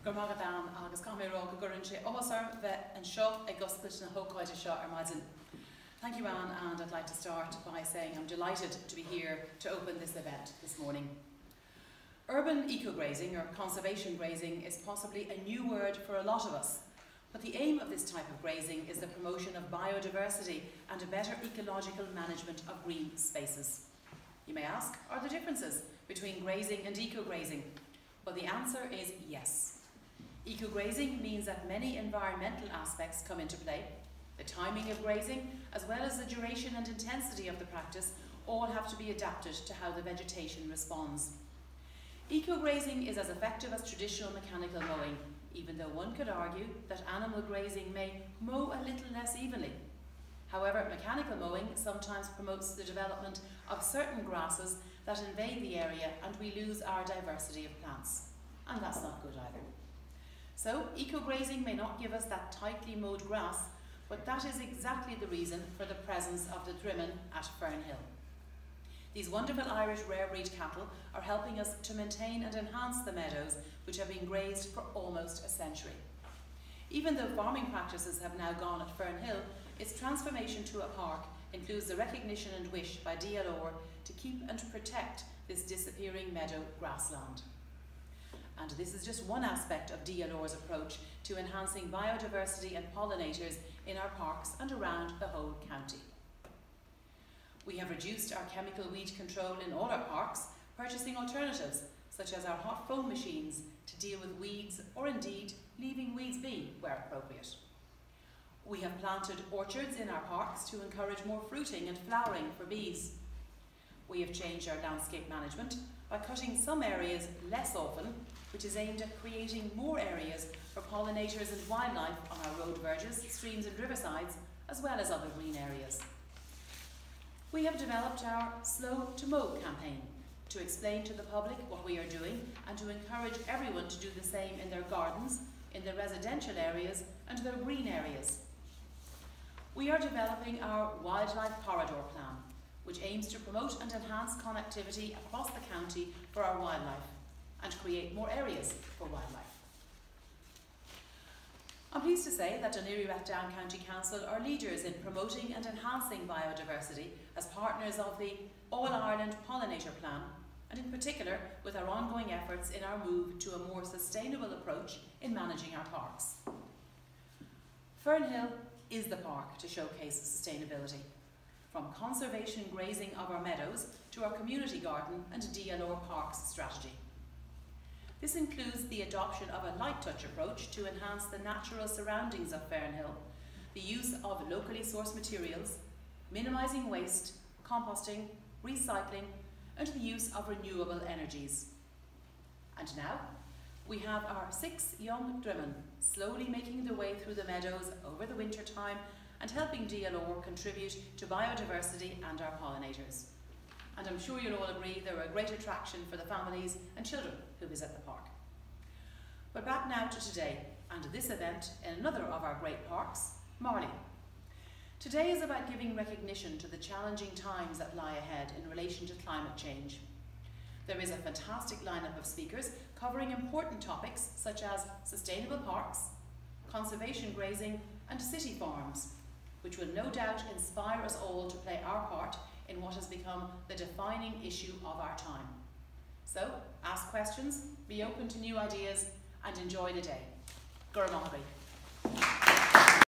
Droimeann agus Councillor Gurrinche Omasar and Shaw a gospel na Hokoita Shaw Armazin. Thank you, Anne, and I'd like to start by saying I'm delighted to be here to open this event this morning. Urban eco-grazing or conservation grazing is possibly a new word for a lot of us, but the aim of this type of grazing is the promotion of biodiversity and a better ecological management of green spaces. You may ask, are there differences between grazing and eco-grazing? Well, the answer is yes. Eco-grazing means that many environmental aspects come into play. The timing of grazing, as well as the duration and intensity of the practice, all have to be adapted to how the vegetation responds. Eco-grazing is as effective as traditional mechanical mowing, even though one could argue that animal grazing may mow a little less evenly. However, mechanical mowing sometimes promotes the development of certain grasses that invade the area and we lose our diversity of plants. And that's not good either. So, eco-grazing may not give us that tightly mowed grass, but that is exactly the reason for the presence of the Droimeann at Fernhill. These wonderful Irish rare breed cattle are helping us to maintain and enhance the meadows which have been grazed for almost a century. Even though farming practices have now gone at Fernhill, its transformation to a park includes the recognition and wish by Donnelly to keep and protect this disappearing meadow grassland. And this is just one aspect of Donnelly's approach to enhancing biodiversity and pollinators in our parks and around the whole county. We have reduced our chemical weed control in all our parks, purchasing alternatives such as our hot foam machines to deal with weeds or indeed leaving weeds be where appropriate. We have planted orchards in our parks to encourage more fruiting and flowering for bees. We have changed our landscape management by cutting some areas less often, which is aimed at creating more areas for pollinators and wildlife on our road verges, streams and riversides, as well as other green areas. We have developed our Slow to Mow campaign to explain to the public what we are doing and to encourage everyone to do the same in their gardens, in their residential areas and their green areas. We are developing our Wildlife Corridor Plan, which aims to promote and enhance connectivity across the county for our wildlife and create more areas for wildlife. I'm pleased to say that Laoghaire-Rathdown County Council are leaders in promoting and enhancing biodiversity as partners of the All-Ireland Pollinator Plan, and in particular with our ongoing efforts in our move to a more sustainable approach in managing our parks. Fernhill is the park to showcase sustainability, from conservation grazing of our meadows to our community garden and Donnelly Parks strategy. This includes the adoption of a light touch approach to enhance the natural surroundings of Fernhill, the use of locally sourced materials, minimising waste, composting, recycling, and the use of renewable energies. And now, we have our 6 young Droimeann slowly making their way through the meadows over the winter time and helping Donnelly contribute to biodiversity and our pollinators. And I'm sure you'll all agree they're a great attraction for the families and children who visit the park. But back now to today and to this event in another of our great parks, Marlay. Today is about giving recognition to the challenging times that lie ahead in relation to climate change. There is a fantastic lineup of speakers covering important topics such as sustainable parks, conservation grazing and city farms, which will no doubt inspire us all to play our part in what has become the defining issue of our time. So, ask questions, be open to new ideas and enjoy the day. Droimeann.